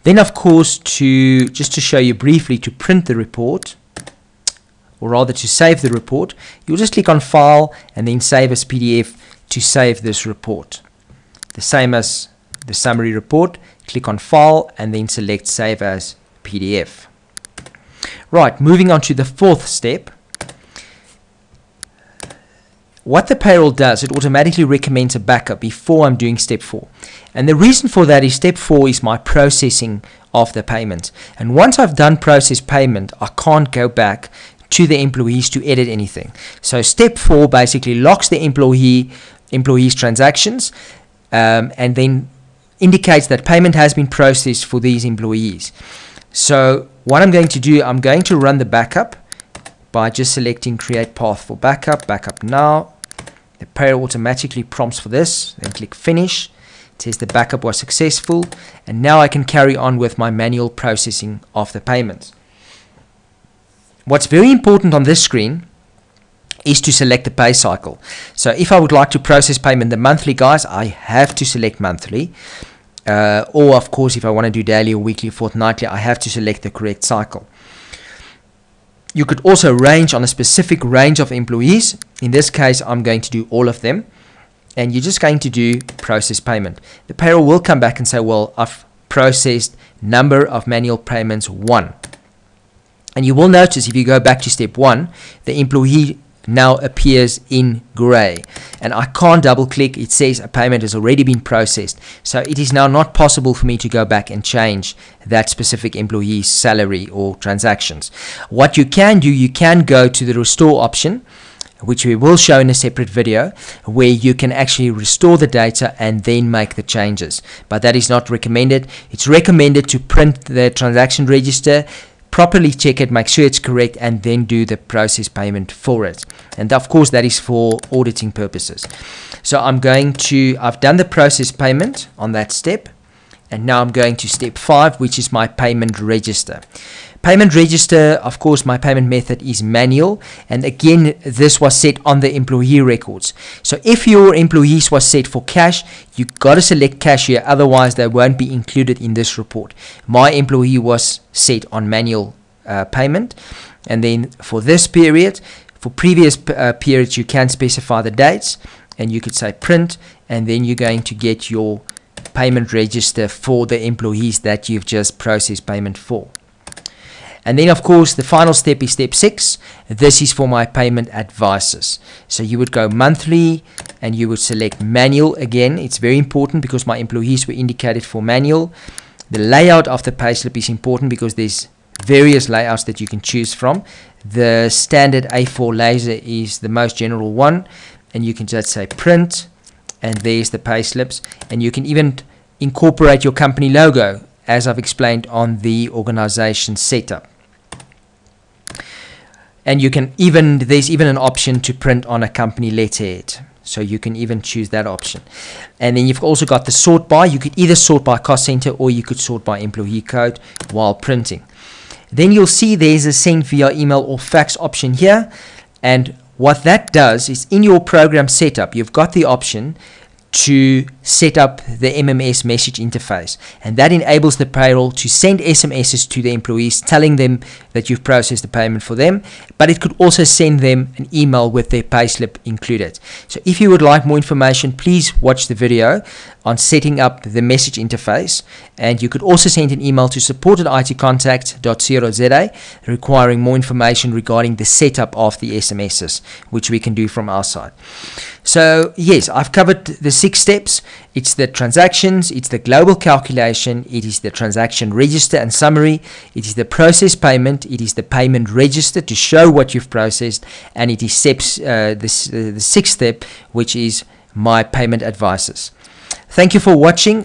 Then of course, just to show you briefly, to print the report, or rather to save the report, you'll just click on File and then Save as PDF to save this report. The same as the summary report, click on File and then select Save as PDF. Right, moving on to the fourth step. What the payroll does, it automatically recommends a backup before I'm doing step 4. And the reason for that is step 4 is my processing of the payment. And once I've done process payment, I can't go back to the employees to edit anything. So step 4 basically locks the employee's transactions and then indicates that payment has been processed for these employees. So what I'm going to do, I'm going to run the backup by just selecting Create Path for Backup, Backup Now. The payroll automatically prompts for this, then click Finish. It says the backup was successful, and now I can carry on with my manual processing of the payments. What's very important on this screen is to select the pay cycle. So if I would like to process payment the monthly, guys, I have to select monthly. Or of course, if I want to do daily or weekly or fortnightly, I have to select the correct cycle. You could also range on a specific range of employees. In this case, I'm going to do all of them. And you're just going to do process payment. The payroll will come back and say, well, I've processed number of manual payments 1. And you will notice if you go back to step 1, the employee now appears in gray. And I can't double click. It says a payment has already been processed. So it is now not possible for me to go back and change that specific employee's salary or transactions. What you can do, you can go to the restore option, which we will show in a separate video, where you can actually restore the data and then make the changes. But that is not recommended. It's recommended to print the transaction register, properly check it, make sure it's correct, and then do the process payment for it. And of course, that is for auditing purposes. So I've done the process payment on that step, and now I'm going to step 5, which is my payment register. Payment register, of course, my payment method is manual, and again, this was set on the employee records. So if your employees was set for cash, you got to select cash here, otherwise they won't be included in this report. My employee was set on manual payment, and then for this period, for previous periods, you can specify the dates, and you could say print, and then you're going to get your payment register for the employees that you've just processed payment for. And then, of course, the final step is step 6. This is for my payment advices. So you would go monthly and you would select manual again. It's very important because my employees were indicated for manual. The layout of the payslip is important because there's various layouts that you can choose from. The standard A4 laser is the most general one. And you can just say print. And there's the payslips. And you can even incorporate your company logo, as I've explained on the organization setup. And you can there's even an option to print on a company letterhead. So you can even choose that option. And then you've also got the sort by. You could either sort by cost center or you could sort by employee code while printing. Then you'll see there's a send via email or fax option here. And what that does is in your program setup, you've got the option to set up the MMS message interface, and that enables the payroll to send SMSs to the employees telling them that you've processed the payment for them, but it could also send them an email with their payslip included. So if you would like more information, please watch the video on setting up the message interface, and you could also send an email to support@itcontact.co.za requiring more information regarding the setup of the SMSs, which we can do from our side. So yes, I've covered the 6 steps. It's the transactions, it's the global calculation, it is the transaction register and summary, it is the process payment, it is the payment register to show what you've processed, and it is the 6th step, which is my payment advices. Thank you for watching.